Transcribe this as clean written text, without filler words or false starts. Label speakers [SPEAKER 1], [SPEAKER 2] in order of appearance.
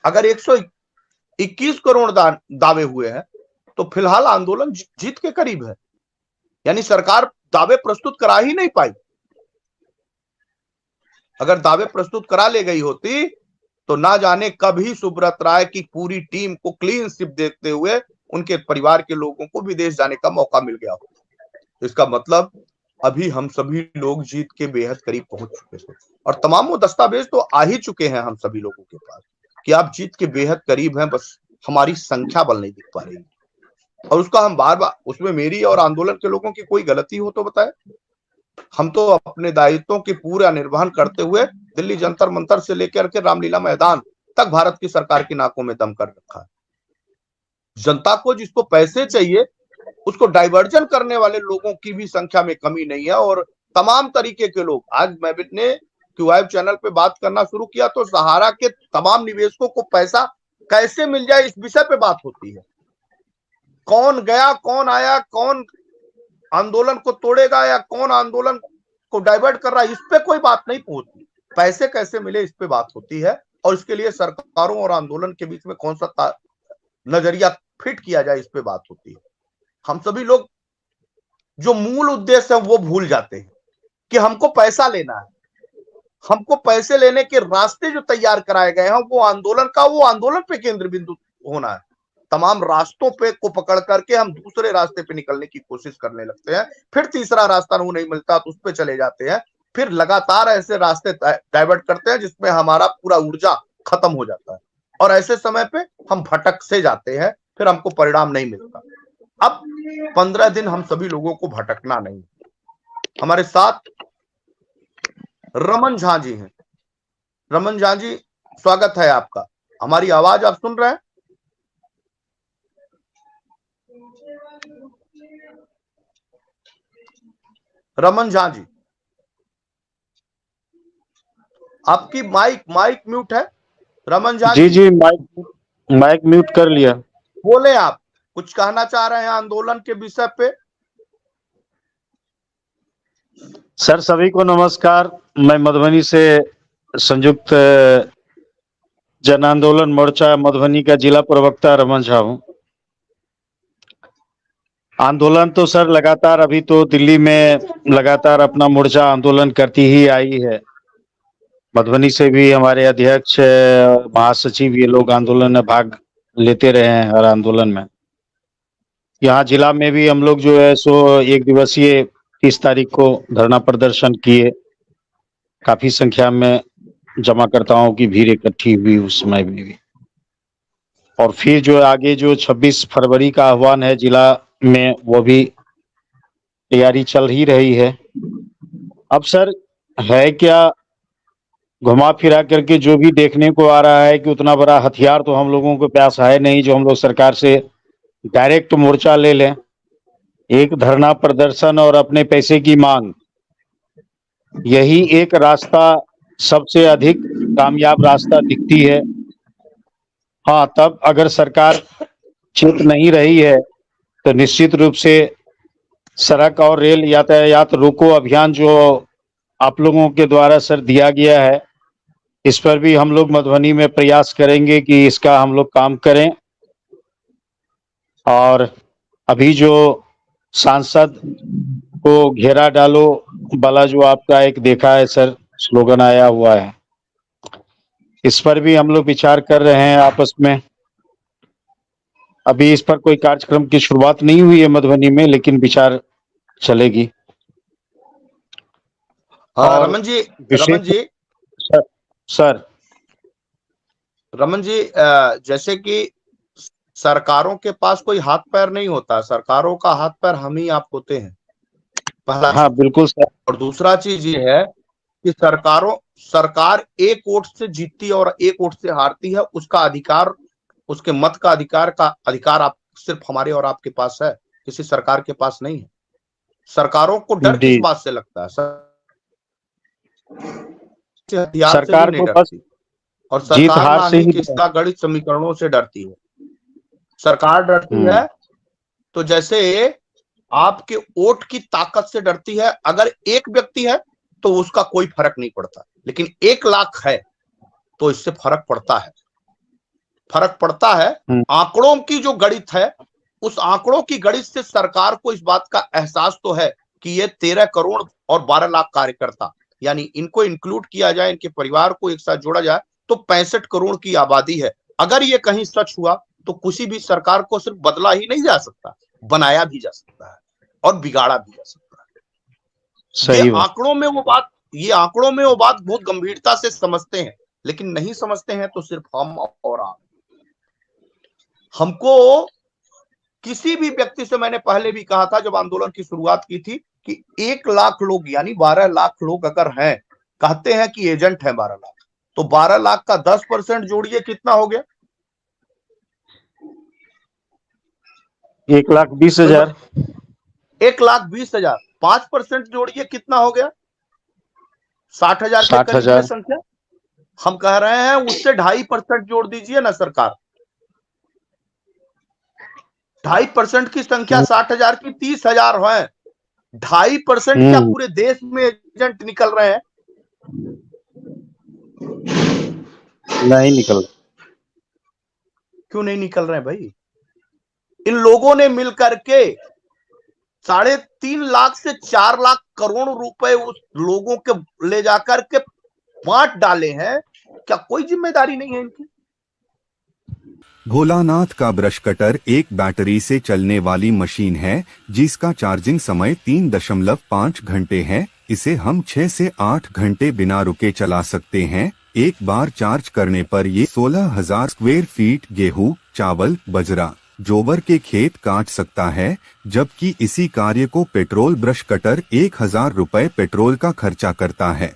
[SPEAKER 1] अगर 121 करोड़ दावे हुए हैं तो फिलहाल आंदोलन जीत के करीब है, यानी सरकार दावे प्रस्तुत करा ही नहीं पाई। अगर दावे प्रस्तुत करा ले गई होती तो ना जाने कभी सुब्रत राय की पूरी टीम को क्लीन स्वीप देखते हुए उनके परिवार के लोगों को विदेश जाने का मौका मिल गया हो। इसका मतलब अभी हम सभी लोग जीत के बेहद करीब पहुंच चुके हैं और तमाम वो दस्तावेज तो आ ही चुके हैं हम सभी लोगों के पास कि आप जीत के बेहद करीब हैं, बस हमारी संख्या बल नहीं दिख पा रही। और उसका हम बार बार, उसमें मेरी और आंदोलन के लोगों की कोई गलती हो तो बताए। हम तो अपने दायित्वों की पूरा निर्वहन करते हुए दिल्ली जंतर मंतर से लेकर के रामलीला मैदान तक भारत की सरकार की नाकों में दम कर रखा है। जनता को जिसको पैसे चाहिए उसको डाइवर्जन करने वाले लोगों की भी संख्या में कमी नहीं है। और तमाम तरीके के लोग, आज मैं ने क्यूआईब चैनल पे बात करना शुरू किया तो सहारा के तमाम निवेशकों को पैसा कैसे मिल जाए इस विषय पे बात होती है। कौन गया, कौन आया, कौन आंदोलन को तोड़ेगा या कौन आंदोलन को डाइवर्ट कर रहा है, इस पे कोई बात नहीं पहुंचती। पैसे कैसे मिले इस पे बात होती है और इसके लिए सरकारों और आंदोलन के बीच में कौन सा नजरिया फिट किया जाए इस पे बात होती है। हम सभी लोग जो मूल उद्देश्य है वो भूल जाते हैं कि हमको पैसा लेना है। हमको पैसे लेने के रास्ते जो तैयार कराए गए हैं वो आंदोलन पे केंद्र बिंदु होना है। तमाम रास्तों पे को पकड़ करके हम दूसरे रास्ते पे निकलने की कोशिश करने लगते हैं, फिर तीसरा रास्ता नहीं मिलता तो उस पे चले जाते हैं, फिर लगातार ऐसे रास्ते डाइवर्ट करते हैं जिसमें हमारा पूरा ऊर्जा खत्म हो जाता है और ऐसे समय पे हम भटक से जाते हैं, फिर हमको परिणाम नहीं मिलता। अब 15 दिन हम सभी लोगों को भटकना नहीं। हमारे साथ रमन झा जी हैं। रमन झा जी, स्वागत है आपका। हमारी आवाज आप सुन रहे हैं? रमन झा जी, आपकी माइक म्यूट है। रमन झा
[SPEAKER 2] जी जी, माइक म्यूट कर लिया।
[SPEAKER 1] बोले, आप कुछ कहना चाह रहे हैं आंदोलन के विषय पे?
[SPEAKER 2] सर सभी को नमस्कार। मैं मधुबनी से संयुक्त जन आंदोलन मोर्चा मधुबनी का जिला प्रवक्ता रमन झा हूँ। आंदोलन तो सर लगातार अभी तो दिल्ली में लगातार अपना मोर्चा आंदोलन करती ही आई है। मधुबनी से भी हमारे अध्यक्ष महासचिव ये लोग आंदोलन में भाग लेते रहे हैं हर आंदोलन में। यहाँ जिला में भी हम लोग जो है सो 1 दिवसीय 30 तारीख को धरना प्रदर्शन किए। काफी संख्या में जमाकर्ताओं की भीड़ इकट्ठी हुई उस समय में भी। और फिर जो आगे जो 26 फरवरी का आह्वान है जिला में, वो भी तैयारी चल ही रही है। अब सर है क्या, घुमा फिरा करके जो भी देखने को आ रहा है कि उतना बड़ा हथियार तो हम लोगों के पास है नहीं जो हम लोग सरकार से डायरेक्ट मोर्चा ले लें। एक धरना प्रदर्शन और अपने पैसे की मांग, यही एक रास्ता सबसे अधिक कामयाब रास्ता दिखती है। हाँ, तब अगर सरकार चेत नहीं रही है तो निश्चित रूप से सड़क और रेल यातायात रोको अभियान जो आप लोगों के द्वारा सर दिया गया है, इस पर भी हम लोग मधुबनी में प्रयास करेंगे कि इसका हम लोग काम करें। और अभी जो सांसद को घेरा डालो वाला जो आपका एक देखा है सर स्लोगन आया हुआ है, इस पर भी हम लोग विचार कर रहे हैं आपस में। अभी इस पर कोई कार्यक्रम की शुरुआत नहीं हुई है मधुबनी में, लेकिन विचार चलेगी।
[SPEAKER 1] हाँ रमन जी,
[SPEAKER 2] सर
[SPEAKER 1] रमन जी, जैसे कि सरकारों के पास कोई हाथ पैर नहीं होता, सरकारों का हाथ पैर हम ही आप होते हैं, पहला।
[SPEAKER 2] हाँ बिल्कुल सर।
[SPEAKER 1] और दूसरा चीज ये है कि सरकार एक वोट से जीतती है और एक वोट से हारती है, उसका अधिकार, उसके मत का अधिकार आप सिर्फ हमारे और आपके पास है, किसी सरकार के पास नहीं है। सरकारों को डर किस बात से लगता है? हथियार
[SPEAKER 2] सरकार
[SPEAKER 1] से नहीं
[SPEAKER 2] को बस
[SPEAKER 1] डरती और सरकार ना ही किसका गणित समीकरणों से डरती है। सरकार डरती है तो जैसे आपके वोट की ताकत से डरती है। अगर एक व्यक्ति है तो उसका कोई फर्क नहीं पड़ता, लेकिन 1 लाख है तो इससे फर्क पड़ता है। फर्क पड़ता है। आंकड़ों की जो गणित है, उस आंकड़ों की गणित से सरकार को इस बात का एहसास तो है कि ये 13 करोड़ और 12 लाख कार्यकर्ता, यानी इनको इंक्लूड किया जाए, इनके परिवार को एक साथ जोड़ा जाए तो 65 करोड़ की आबादी है। अगर ये कहीं सच हुआ तो किसी भी सरकार को सिर्फ बदला ही नहीं जा सकता, बनाया भी जा सकता है और बिगाड़ा भी जा सकता है। ये आंकड़ों में वो बात बहुत गंभीरता से समझते हैं, लेकिन नहीं समझते हैं तो सिर्फ हम और आप। हमको किसी भी व्यक्ति से, मैंने पहले भी कहा था जब आंदोलन की शुरुआत की थी, कि 1 लाख लोग यानी 12 लाख लोग अगर हैं, कहते हैं कि एजेंट है 12 लाख, तो 12 लाख का 10% जोड़िए, कितना हो गया?
[SPEAKER 2] 1,20,000।
[SPEAKER 1] 1,20,000। 5% जोड़िए, कितना हो गया? 60,000 के करीब में संख्या। हम कह रहे हैं उससे 2.5% जोड़ दीजिए ना सरकार। 2.5% की संख्या 60,000 की 30,000 है। 2.5% क्या पूरे देश में एजेंट निकल रहे हैं?
[SPEAKER 2] नहीं निकल।
[SPEAKER 1] क्यों नहीं निकल रहे हैं भाई? इन लोगों ने मिलकर के 3.5 लाख से 4 लाख करोड़ रुपए उस लोगों के ले जाकर के बांट डाले हैं। क्या कोई जिम्मेदारी नहीं है इनकी?
[SPEAKER 3] भोलानाथ का ब्रश कटर एक बैटरी से चलने वाली मशीन है जिसका चार्जिंग समय 3.5 घंटे है। इसे हम 6 से 8 घंटे बिना रुके चला सकते हैं। एक बार चार्ज करने पर ये 16,000 स्क्वायर फीट गेहूं, चावल, बजरा, जोवर के खेत काट सकता है, जबकि इसी कार्य को पेट्रोल ब्रश कटर 1,000 रुपए पेट्रोल का खर्चा करता है।